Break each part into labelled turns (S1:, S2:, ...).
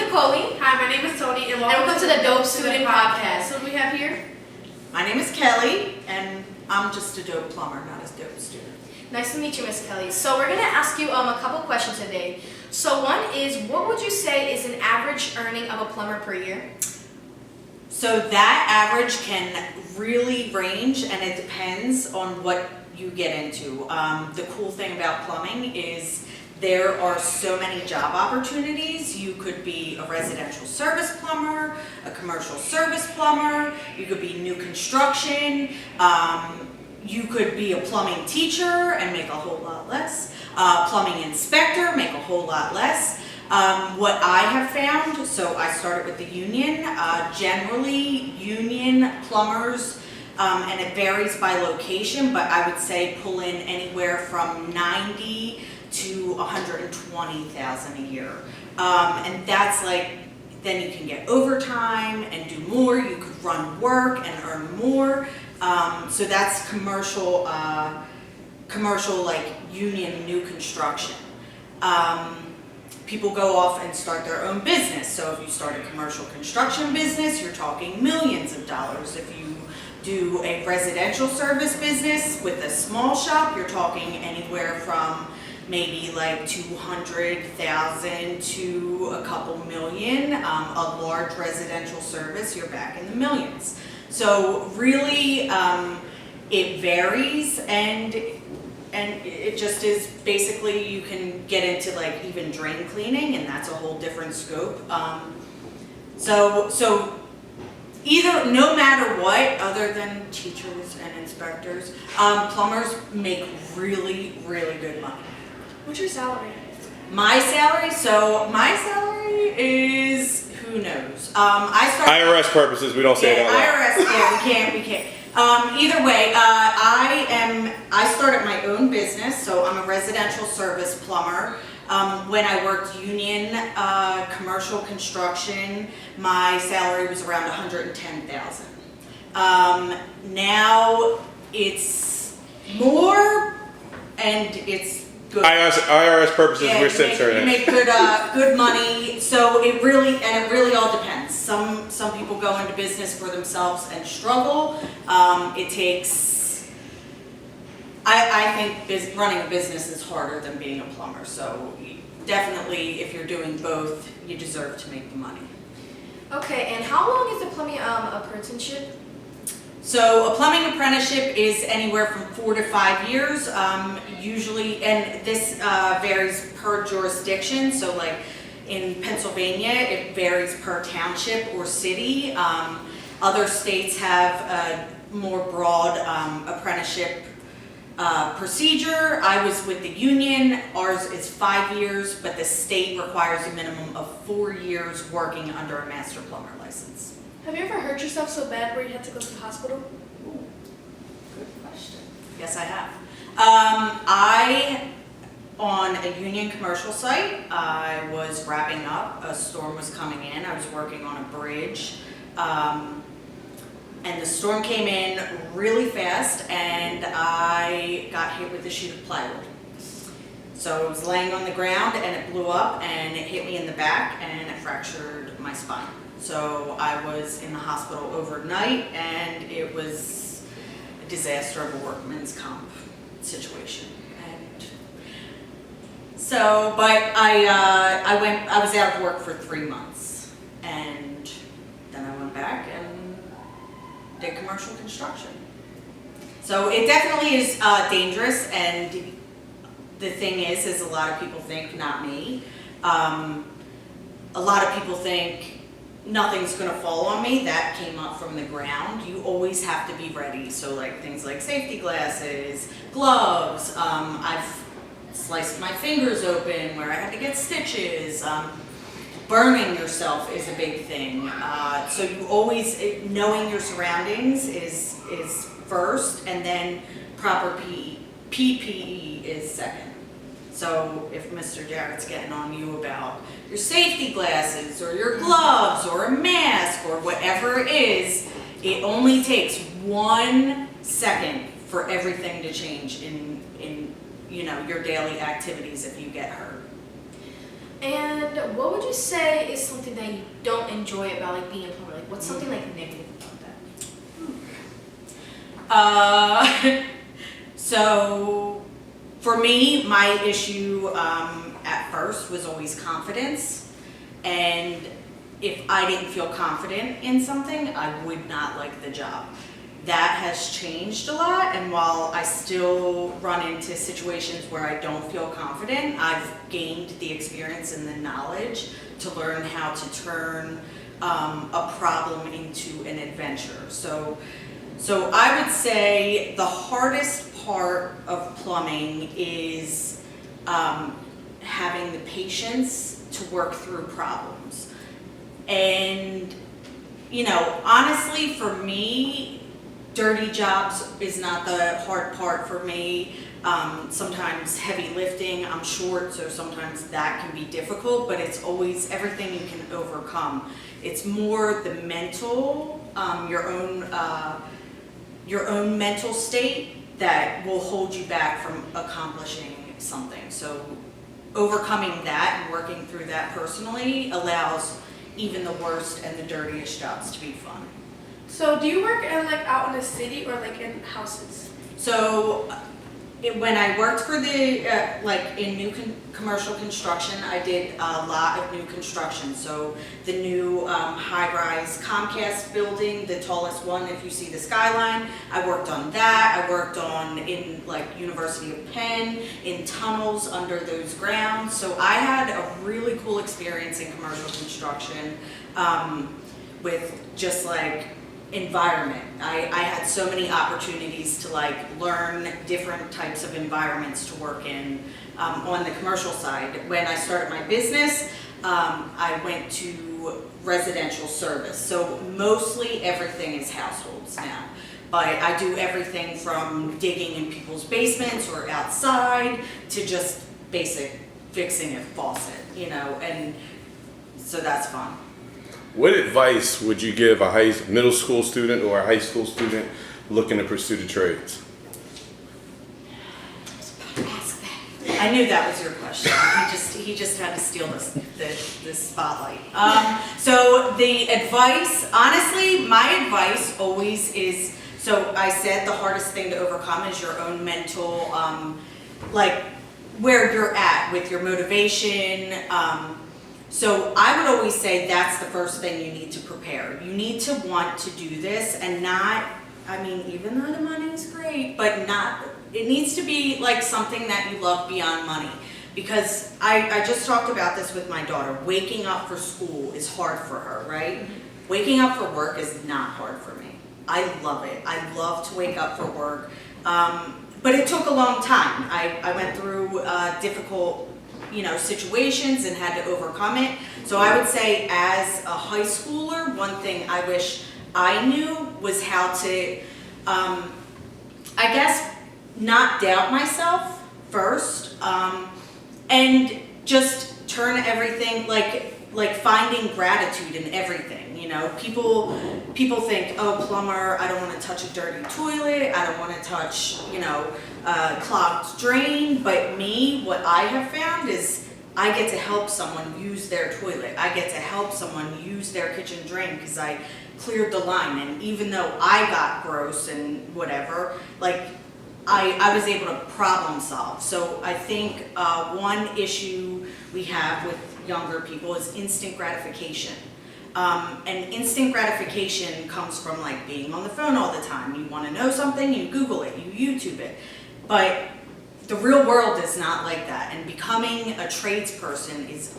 S1: Chloe.
S2: Hi, my name is Tony, and
S1: Welcome to the Dope Student Podcast.
S2: So what do we have here?
S3: My name is Kelly, and I'm just a dope plumber, not a dope student.
S1: Nice to meet you, Miss Kelly. So we're gonna ask you a couple questions today. So one is, what would you say is an average earning of a plumber per year?
S3: So that average can really range, and it depends on what you get into. The cool thing about plumbing is there are so many job opportunities. You could be a residential service plumber, a commercial service plumber, you could be new construction, you could be a plumbing teacher and make a whole lot less, plumbing inspector, make a whole lot less. What I have found, so I started with the union, generally union plumbers, and it varies by location, but I would say pull in anywhere from 90 to 120,000 a year. And that's like, then you can get overtime and do more, you could run work and earn more. So that's commercial like union new construction. People go off and start their own business. So if you start a commercial construction business, you're talking millions of dollars. If you do a residential service business with a small shop, you're talking anywhere from maybe like 200,000 to a couple million. A large residential service, you're back in the millions. So really, it varies, and it just is basically, you can get into like even drain cleaning, and that's a whole different scope. So either, no matter what, other than teachers and inspectors, plumbers make really, really good money.
S2: What's your salary?
S3: My salary is, who knows? I started
S4: IRS purposes, we don't say it out loud.
S3: IRS, yeah, we can't. Either way, I started my own business, so I'm a residential service plumber. When I worked union commercial construction, my salary was around $110,000. Now it's more, and it's good.
S4: IRS purposes,
S3: Yeah,
S4: we're
S3: you make good money. So it really all depends. Some people go into business for themselves and struggle. It takes, I think running a business is harder than being a plumber. So definitely, if you're doing both, you deserve to make the money.
S1: Okay, and how long is the plumbing apprenticeship?
S3: So a plumbing apprenticeship is anywhere from 4 to 5 years, usually, and this varies per jurisdiction. So like in Pennsylvania, it varies per township or city. Other states have a more broad apprenticeship procedure. I was with the union. Ours is 5 years, but the state requires a minimum of 4 years working under a master plumber license.
S2: Have you ever hurt yourself so bad where you had to go to the hospital?
S3: Ooh, good question. Yes, I have. On a union commercial site, I was wrapping up. A storm was coming in. I was working on a bridge. And the storm came in really fast, and I got hit with a sheet of plywood. So I was laying on the ground, and it blew up, and it hit me in the back, and it fractured my spine. So I was in the hospital overnight, and it was a disaster of a workman's comp situation. And so, but I was out of work for 3 months, and then I went back and did commercial construction. So it definitely is dangerous, and the thing is a lot of people think, not me, a lot of people think nothing's going to fall on me. That came up from the ground. You always have to be ready. So like things like safety glasses, gloves. I've sliced my fingers open where I had to get stitches. Burning yourself is a big thing. So you always, knowing your surroundings is first, and then proper PPE is second. So if Mr. Jarrett's getting on you about your safety glasses or your gloves or a mask or whatever it is, it only takes 1 second for everything to change in your daily activities if you get hurt.
S1: And what would you say is something that you don't enjoy about like being a plumber? Like what's something like negative about that?
S3: So for me, my issue at first was always confidence. And if I didn't feel confident in something, I would not like the job. That has changed a lot, and while I still run into situations where I don't feel confident, I've gained the experience and the knowledge to learn how to turn a problem into an adventure. So I would say the hardest part of plumbing is having the patience to work through problems. And, you know, honestly, for me, dirty jobs is not the hard part for me. Sometimes heavy lifting, I'm short, so sometimes that can be difficult, but it's always everything you can overcome. It's more the mental, your own mental state that will hold you back from accomplishing something. So overcoming that and working through that personally allows even the worst and the dirtiest jobs to be fun.
S2: So do you work in like out in the city or like in houses?
S3: So when I worked for the, like in new commercial construction, I did a lot of new construction. So the new high-rise Comcast building, the tallest one if you see the skyline, I worked on that. I worked on in like University of Penn, in tunnels under those grounds. So I had a really cool experience in commercial construction with just like environment. I had so many opportunities to like learn different types of environments to work in on the commercial side. When I started my business, I went to residential service. So mostly everything is households now. But I do everything from digging in people's basements or outside to just basic fixing a faucet, you know, and so that's fun.
S4: What advice would you give a middle school student or a high school student looking to pursue the trades?
S3: I knew that was your question. He just had to steal the spotlight. So the advice, honestly, my advice always is, so I said the hardest thing to overcome is your own mental, like where you're at with your motivation. So I would always say that's the first thing you need to prepare. You need to want to do this and not, I mean, even though the money is great, but not, it needs to be like something that you love beyond money. Because I just talked about this with my daughter. Waking up for school is hard for her, right? Mm-hmm. Waking up for work is not hard for me. I love it. I love to wake up for work. But it took a long time. I went through difficult situations and had to overcome it. So I would say as a high schooler, one thing I wish I knew was how to, I guess, not doubt myself first, and just turn everything, like finding gratitude in everything, you know. People think, oh, plumber, I don't want to touch a dirty toilet, I don't want to touch, a clogged drain, but me, what I have found is I get to help someone use their toilet. I get to help someone use their kitchen drain because I cleared the line, and even though I got gross and whatever, like I was able to problem solve. So I think one issue we have with younger people is instant gratification. And instant gratification comes from like being on the phone all the time. You want to know something, you Google it, you YouTube it. But the real world is not like that. And becoming a tradesperson is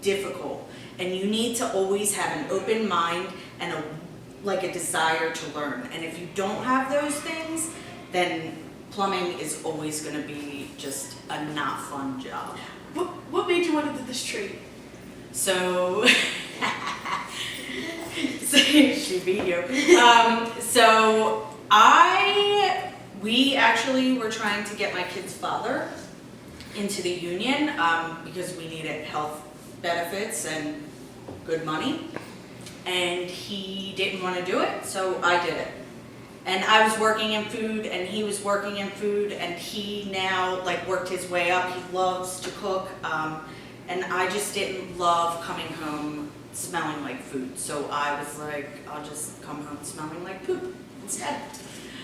S3: difficult. And you need to always have an open mind and a desire to learn. And if you don't have those things, then plumbing is always going to be just a not fun job.
S2: What made you want to do this trade?
S3: So, she beat you. So we actually were trying to get my kid's father into the union because we needed health benefits and good money. And he didn't want to do it, so I did it. And I was working in food, and he was working in food, and he now worked his way up. He loves to cook, and I just didn't love coming home smelling like food. So I was like, I'll just come home smelling like poop instead.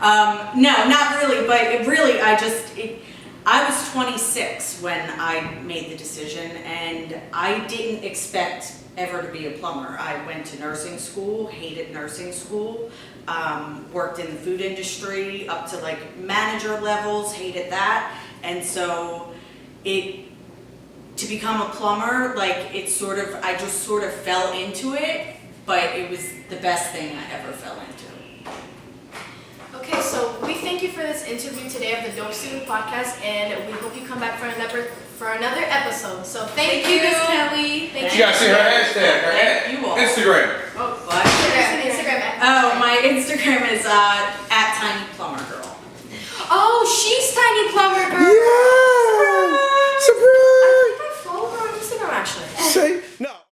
S3: No, not really, but it really, I was 26 when I made the decision, and I didn't expect ever to be a plumber. I went to nursing school, hated nursing school, worked in the food industry up to like manager levels, hated that, and so to become a plumber, like I just sort of fell into it, but it was the best thing I ever fell into.
S1: Okay, so we thank you for this interview today of the Dope Student Podcast, and we hope you come back for another episode. So thank you,
S2: Miss Kelly.
S1: Thank
S4: You
S1: you.
S4: gotta see her hashtag, her
S3: Thank you all.
S4: Instagram.
S3: Oh, what?
S1: Instagram.
S3: Oh, my Instagram is @tinyplumbergirl.
S1: Oh, she's Tiny Plumber Girl.